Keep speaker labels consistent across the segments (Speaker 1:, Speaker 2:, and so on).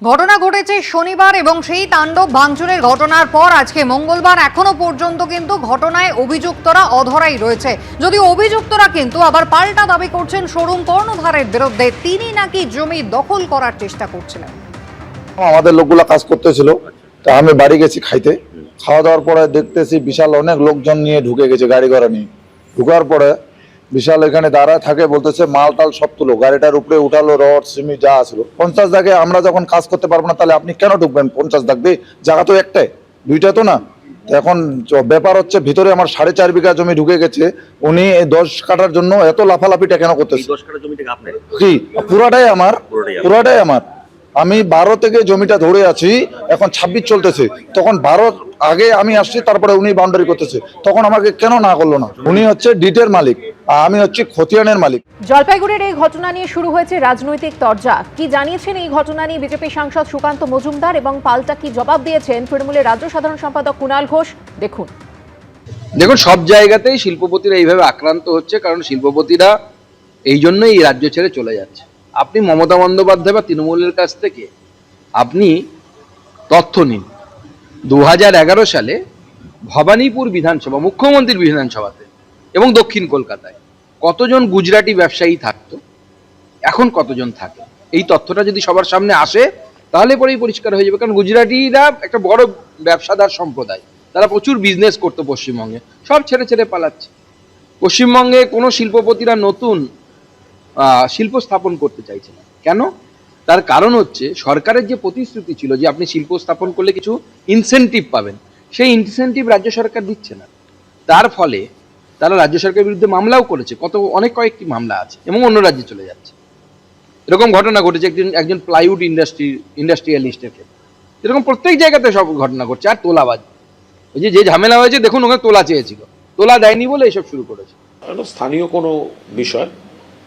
Speaker 1: ঘটনা ঘটেছে শনিবার এবং সেই তাণ্ডব ভাঙচুরের ঘটনার পর আজকে মঙ্গলবার এখনো পর্যন্ত কিন্তু ঘটনায় অভিযুক্তরা অধরাই রয়েছে। যদিও অভিযুক্তরা কিন্তু আবার পাল্টা দাবি করছেন শোরুম কর্ণধারের বিরুদ্ধে, তিনি নাকি জমি দখল করার চেষ্টা করছিলেন।
Speaker 2: আমাদের লোকগুলা কাজ করতেছিল, তা আমি বাড়ি গেছি খাইতে, খাওয়া দাওয়ার পরে দেখতেছি বিশাল অনেক লোকজন নিয়ে ঢুকে গেছে গাড়ি ঘোড়া নিয়ে। ঢুকার পরে বিশাল এখানে দাঁড়ায় থাকে, বলতেছে মাল টাল সব তুলো, গাড়িটার উপরে উঠালো, রড সিমি যা আসলো। 50 দাগে আমরা যখন কাজ করতে পারবো না, তাহলে আপনি কেন ঢুকবেন 50 দাগ দিয়ে? জায়গা তো একটাই, দুইটা তো না। এখন ব্যাপার হচ্ছে, ভিতরে আমার 4.5 বিঘা জমি ঢুকে গেছে, উনি এই 10 কাঠার জন্য এত লাফালাফিটা কেন করতেছে? কি পুরাটাই আমার, পুরাটাই আমার। আমি 12 থেকে জমিটা ধরে আছি, এখন 26 চলতেছে। তখন 12 আগে আমি আসছি, তারপরে উনি বাউন্ডারি করতেছে, তখন আমাকে কেন না করলো না? উনি হচ্ছে ডিটের মালিক, আর আমি হচ্ছে খতিয়ানের মালিক।
Speaker 3: জলপাইগুড়ির এই ঘটনা নিয়ে শুরু হয়েছে রাজনৈতিক তরজা। কি জানিয়েছেন এই ঘটনা নিয়ে বিজেপি সাংসদ সুকান্ত মজুমদার এবং পাল্টা কি জবাব দিয়েছেন তৃণমূলের রাজ্য সাধারণ সম্পাদক কুণাল ঘোষ? দেখুন,
Speaker 4: সব জায়গাতেই শিল্পপতিরা এইভাবে আক্রান্ত হচ্ছে, কারণ শিল্পপতিরা এই জন্যই এই রাজ্য ছেড়ে চলে যাচ্ছে। আপনি মমতা বন্দ্যোপাধ্যায় বা তৃণমূলের কাছ থেকে আপনি তথ্য নিন। 2011 সালে ভবানীপুর বিধানসভা, মুখ্যমন্ত্রীর বিধানসভাতে এবং দক্ষিণ কলকাতায় কতজন গুজরাটি ব্যবসায়ী থাকতো, এখন কতজন থাকে, এই তথ্যটা যদি সবার সামনে আসে তাহলে পরেই পরিষ্কার হয়ে যাবে। কারণ গুজরাটিরা একটা বড় ব্যবসাদার সম্প্রদায়, তারা প্রচুর বিজনেস করতো পশ্চিমবঙ্গে, সব ছেড়ে ছেড়ে পালাচ্ছে। পশ্চিমবঙ্গে কোনো শিল্পপতিরা নতুন শিল্প স্থাপন করতে চাইছে না। কেন? তার কারণ হচ্ছে সরকারের যে প্রতিশ্রুতি ছিল যে আপনি শিল্প স্থাপন করলে কিছু ইনসেনটিভ পাবেন, সেই ইনসেনটিভ রাজ্য সরকার দিচ্ছে না। তার ফলে তারা রাজ্য সরকারের বিরুদ্ধে মামলাও করেছে, কয়েকটি মামলা আছে এবং অন্য রাজ্যে চলে যাচ্ছে। এরকম ঘটনা ঘটেছে একজন প্লাইউড ইন্ডাস্ট্রিয়ালিস্টের ক্ষেত্রে। এরকম প্রত্যেক জায়গাতে সব ঘটনা ঘটছে। আর তোলাবাজি, ওই যে ঝামেলা হয়েছে, দেখুন ওখানে তোলা চেয়েছিল, তোলা দেয়নি বলে এসব শুরু করেছে।
Speaker 5: স্থানীয় কোনো বিষয়,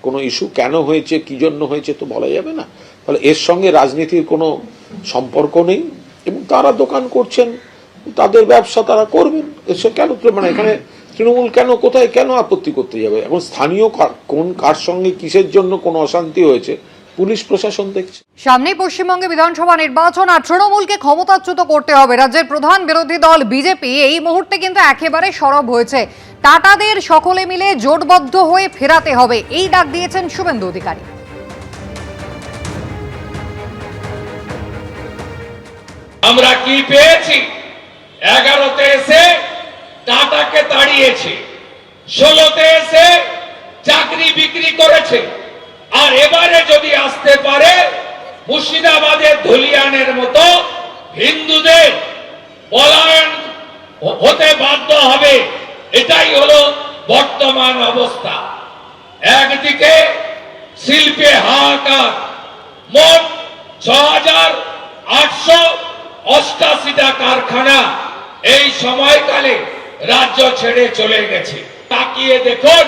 Speaker 5: কোনো ইস্যু কেন হয়েছে, কি জন্য হয়েছে তো বলা যাবে না। ফলে এর সঙ্গে রাজনীতির কোনো সম্পর্ক নেই এবং তারা দোকান করছেন, তাদের ব্যবসা তারা করবেন। এসব কেন, মানে এখানে তৃণমূল কেন, কোথায় কেন আপত্তি করতে যাবে? এখন স্থানীয় কোন কার সঙ্গে কিসের জন্য কোনো অশান্তি হয়েছে পুলিশ প্রশাসন দেখছে।
Speaker 1: সামনেই পশ্চিমবঙ্গে বিধানসভা নির্বাচন, আর তৃণমূলকে ক্ষমতাচ্যুত করতে হবে। রাজ্যের প্রধান বিরোধী দল বিজেপি এই মুহূর্তে কিন্তু একেবারে সরব হয়েছে। টাটাদের সকলে মিলে জোটবদ্ধ হয়ে ফেরাতে হবে, এই ডাক দিয়েছেন শুভেন্দু অধিকারী।
Speaker 6: আমরা কি পেয়েছি? 11তে এসে টাটাকে তাড়িয়েছে, 16তে এসে চাকরি বিক্রি করেছে, আর এবারে যদি আসতে পারে মুর্শিদাবাদের ধুলিয়ানের মতো হিন্দুদের পলায়ন হতে বাধ্য হবে। এটাই হলো বর্তমান অবস্থা। একদিকে শিল্পে হাহাকার, মোট 6,888টা কারখানা এই সময়কালে রাজ্য ছেড়ে চলে গেছে। তাকিয়ে দেখুন,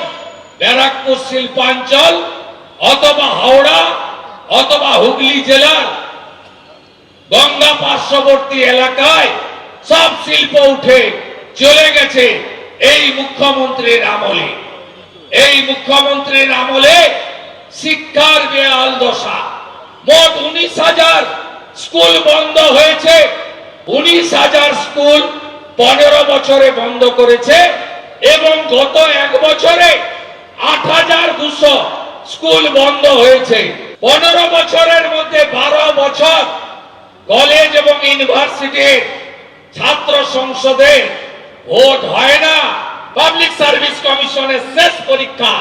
Speaker 6: ব্যারাকপুর শিল্পাঞ্চল অথবা হাওড়া অথবা হুগলি জেলার গঙ্গা পার্শ্ববর্তী এলাকায় সব শিল্প উঠে চলে গেছে এই মুখ্যমন্ত্রীর আমলে। এই মুখ্যমন্ত্রীর আমলে শিক্ষার বেহাল দশা। মোট 19,000 স্কুল বন্ধ হয়েছে। 19,000 স্কুল 15 বছরে বন্ধ করেছে এবং গত 1 বছরে 8,200 স্কুল বন্ধ হয়েছে। 15 বছরের মধ্যে 12 বছর কলেজ এবং ইউনিভার্সিটির ছাত্র সংসদে ভোট হয় না। পাবলিক সার্ভিস কমিশনের শেষ পরীক্ষা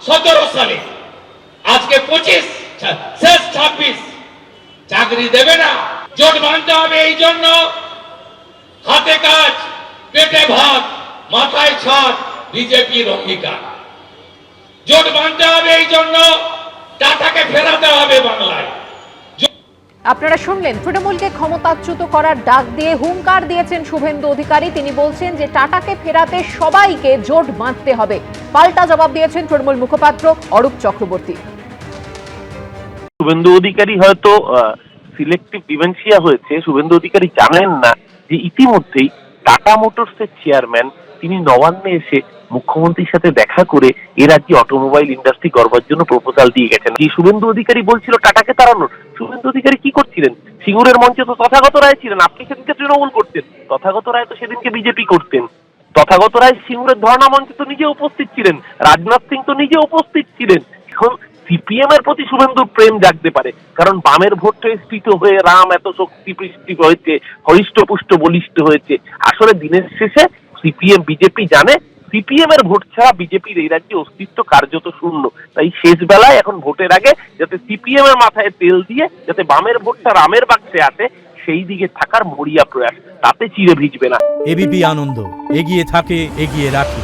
Speaker 6: 17 সালে, আজকে 25, শেষ 26, চাকরি দেবে না। জোট বাঁধতে হবে, এই জন্য হাতে কাজ, পেটে ভাত, মাথায় ছাদ বিজেপির অঙ্গীকার। জোট বাঁধতে হবে, এই জন্য টাটাকে ফেরাতে হবে বাংলায়।
Speaker 3: আপনারা শুনলেন, তৃণমূলকে ক্ষমতাচ্যুত করার ডাক দিয়ে হুঙ্কার দিয়েছেন শুভেন্দু অধিকারী। তিনি বলছেন যে টাটাকে ফেরাতে সবাইকে জোট বাঁধতে হবে। পাল্টা জবাব দিয়েছেন তৃণমূল মুখপাত্র অরূপ চক্রবর্তী।
Speaker 7: শুভেন্দু অধিকারী হয়তো সিলেক্টিভ ডিমেনশিয়া হয়েছে, শুভেন্দু অধিকারী জানেন না যে ইতিমধ্যেই টাটা মোটরসের চেয়ারম্যান তিনি নবান্নে এসে মুখ্যমন্ত্রীর সাথে দেখা করে এ রাজ্যে অটোমোবাইল ইন্ডাস্ট্রি গড়বার জন্য প্রপোজাল দিয়ে গেছেন। যে শুভেন্দু অধিকারী বলছিল টাটাকে তাড়ানোর, শুভেন্দু অধিকারী কি করছিলেন? সিঙ্গুরের মঞ্চে তো তথাগত রায় ছিলেন, আপনি সেদিনকে তৃণমূল করতেন, তথাগত রায় তো সেদিনকে বিজেপি করতেন। তথাগত রায় সিঙ্গুরের ধর্ণা মঞ্চে তো নিজে উপস্থিত ছিলেন, রাজনাথ সিং তো নিজে উপস্থিত ছিলেন। এখন সিপিএম এর প্রতি শুভেন্দুর প্রেম জাগতে পারে, কারণ বামের ভোটটা স্ফীত হয়ে রাম এত শক্তি পৃষ্টি হয়েছে, হরিষ্ঠপুষ্ট বলিষ্ঠ হয়েছে। আসলে দিনের শেষে সিপিএম বিজেপি জানে সিপিএম এর ভোট ছাড়া বিজেপির এই রাজ্যে অস্তিত্ব কার্যত শূন্য। তাই শেষ বেলায় এখন ভোটের আগে যাতে সিপিএম এর মাথায় তেল দিয়ে যাতে বামের ভোটটা রামের বাক্সে আসে সেই দিকে থাকার মরিয়া প্রয়াস, তাতে চিড়ে ভিজবে না।
Speaker 8: এবিপি আনন্দ এগিয়ে থাকে, এগিয়ে রাখে।